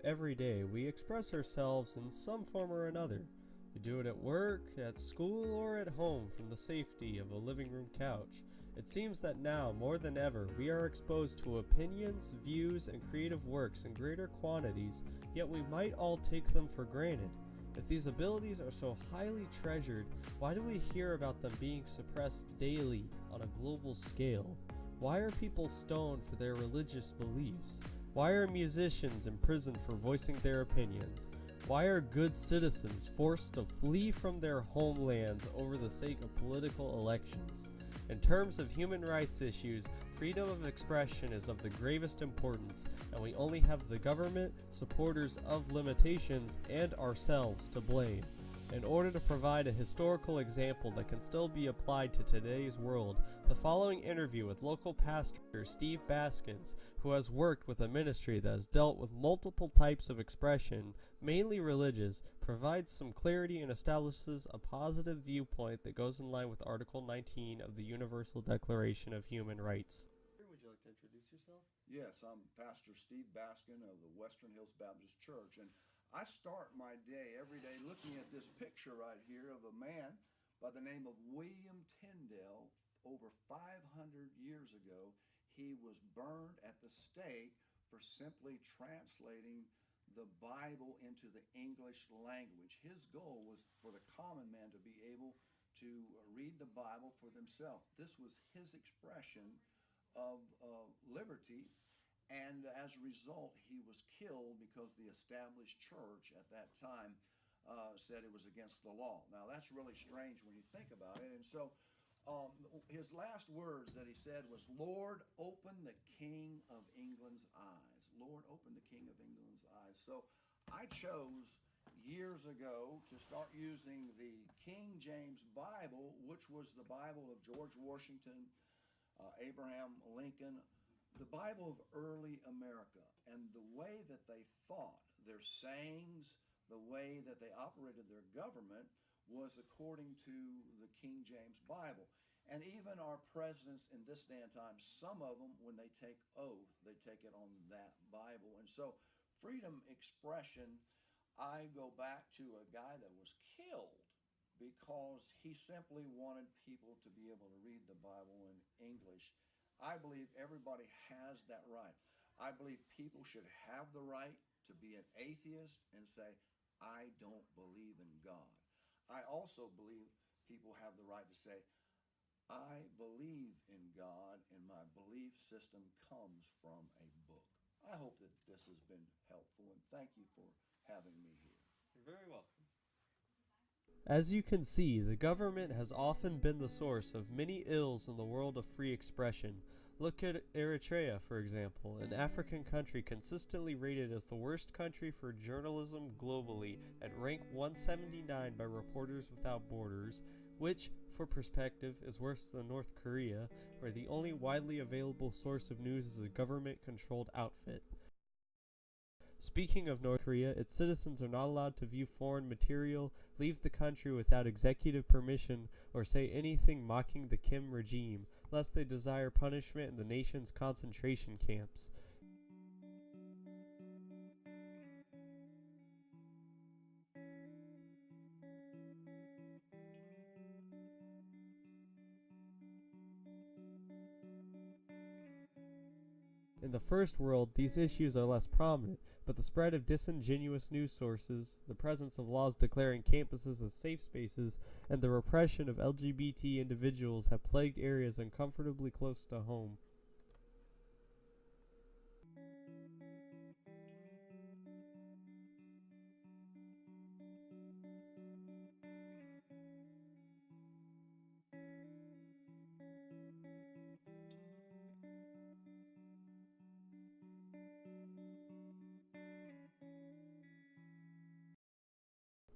every day, we express ourselves in some form or another. We do it at work, at school, or at home from the safety of a living room couch. It seems that now, more than ever, we are exposed to opinions, views, and creative works in greater quantities, yet we might all take them for granted. If these abilities are so highly treasured, why do we hear about them being suppressed daily on a global scale? Why are people stoned for their religious beliefs? Why are musicians imprisoned for voicing their opinions? Why are good citizens forced to flee from their homelands over the sake of political elections? In terms of human rights issues, freedom of expression is of the gravest importance, and we only have the government, supporters of limitations, and ourselves to blame. In order to provide a historical example that can still be applied to today's world, the following interview with local pastor Steve Baskins, who has worked with a ministry that has dealt with multiple types of expression, mainly religious, provides some clarity and establishes a positive viewpoint that goes in line with Article 19 of the Universal Declaration of Human Rights. Would you like to introduce yourself? Yes, I'm Pastor Steve Baskin of the Western Hills Baptist Church, and I start my day every day looking at this picture right here of a man by the name of William Tyndale. Over 500 years ago, he was burned at the stake for simply translating the Bible into the English language. His goal was for the common man to be able to read the Bible for themselves. This was his expression of liberty, and as a result, he was killed because the established church at that time said it was against the law. Now, that's really strange when you think about it. And so his last words that he said was, "Lord, open the King of England's eyes." Lord, open the King of England's eyes. So I chose years ago to start using the King James Bible, which was the Bible of George Washington, Abraham Lincoln, the Bible of early America. And the way that they thought, their sayings, the way that they operated their government was according to the King James Bible. And even our presidents in this day and time, some of them, when they take oath, they take it on that Bible. And so freedom expression, I go back to a guy that was killed because he simply wanted people to be able to read the Bible in English. I believe everybody has that right. I believe people should have the right to be an atheist and say, "I don't believe in God." I also believe people have the right to say, "I believe in God, and my belief system comes from a book." I hope that this has been helpful, and thank you for having me here. You're very welcome. As you can see, the government has often been the source of many ills in the world of free expression. Look at Eritrea, for example, an African country consistently rated as the worst country for journalism globally at rank 179 by Reporters Without Borders, which, for perspective, is worse than North Korea, where the only widely available source of news is a government-controlled outfit. Speaking of North Korea, its citizens are not allowed to view foreign material, leave the country without executive permission, or say anything mocking the Kim regime, lest they desire punishment in the nation's concentration camps. In the first world, these issues are less prominent, but the spread of disingenuous news sources, the presence of laws declaring campuses as safe spaces, and the repression of LGBT individuals have plagued areas uncomfortably close to home.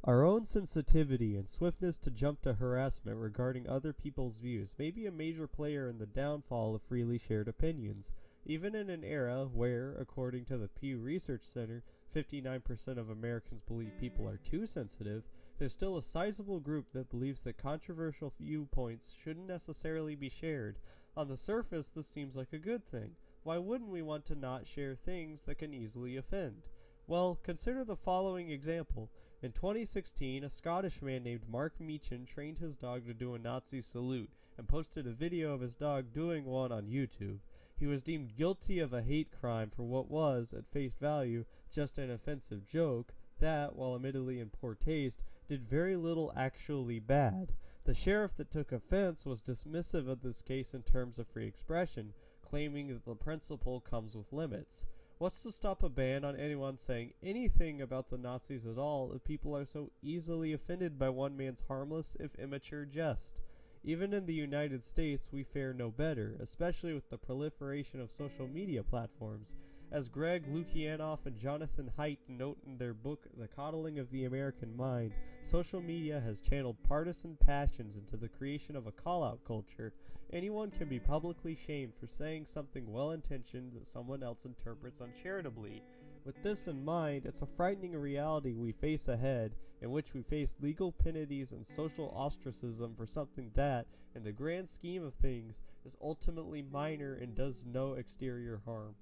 Our own sensitivity and swiftness to jump to harassment regarding other people's views may be a major player in the downfall of freely shared opinions. Even in an era where, according to the Pew Research Center, 59% of Americans believe people are too sensitive, there's still a sizable group that believes that controversial viewpoints shouldn't necessarily be shared. On the surface, this seems like a good thing. Why wouldn't we want to not share things that can easily offend? Well, consider the following example. In 2016, a Scottish man named Mark Meechan trained his dog to do a Nazi salute and posted a video of his dog doing one on YouTube. He was deemed guilty of a hate crime for what was, at face value, just an offensive joke that, while admittedly in poor taste, did very little actually bad. The sheriff that took offense was dismissive of this case in terms of free expression, claiming that the principle comes with limits. What's to stop a ban on anyone saying anything about the Nazis at all if people are so easily offended by one man's harmless, if immature, jest? Even in the United States, we fare no better, especially with the proliferation of social media platforms. As Greg Lukianoff and Jonathan Haidt note in their book The Coddling of the American Mind, social media has channeled partisan passions into the creation of a call-out culture. Anyone can be publicly shamed for saying something well-intentioned that someone else interprets uncharitably. With this in mind, it's a frightening reality we face ahead, in which we face legal penalties and social ostracism for something that, in the grand scheme of things, is ultimately minor and does no exterior harm.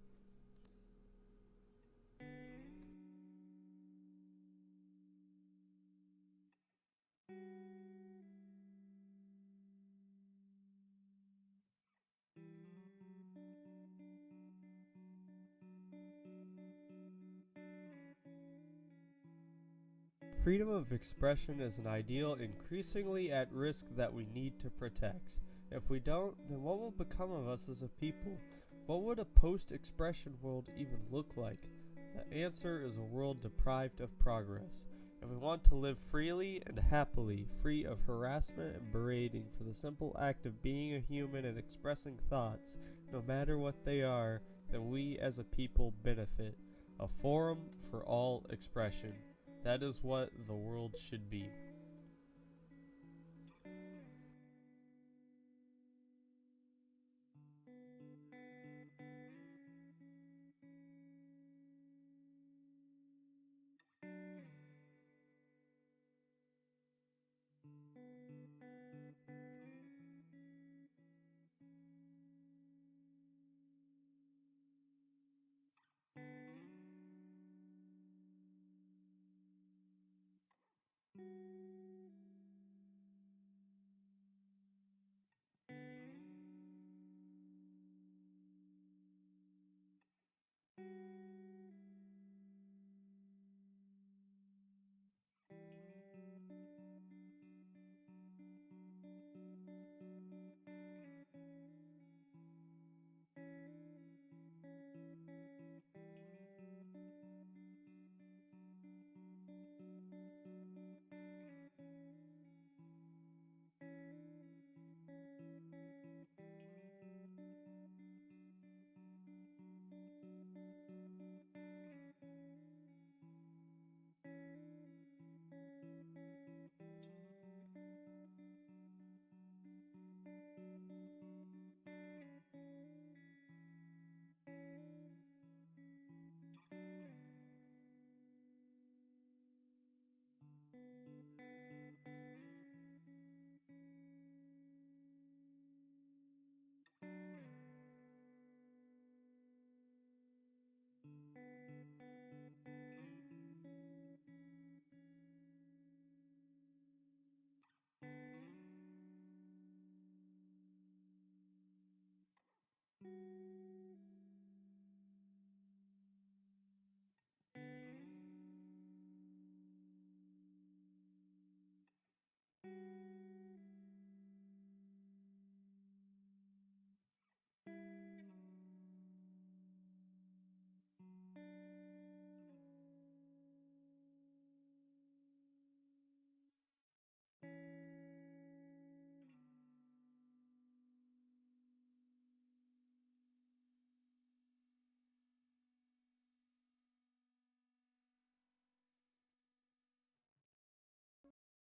Freedom of expression is an ideal increasingly at risk that we need to protect. If we don't, then what will become of us as a people? What would a post-expression world even look like? The answer is a world deprived of progress. If we want to live freely and happily, free of harassment and berating for the simple act of being a human and expressing thoughts, no matter what they are, then we as a people benefit. A forum for all expression. That is what the world should be.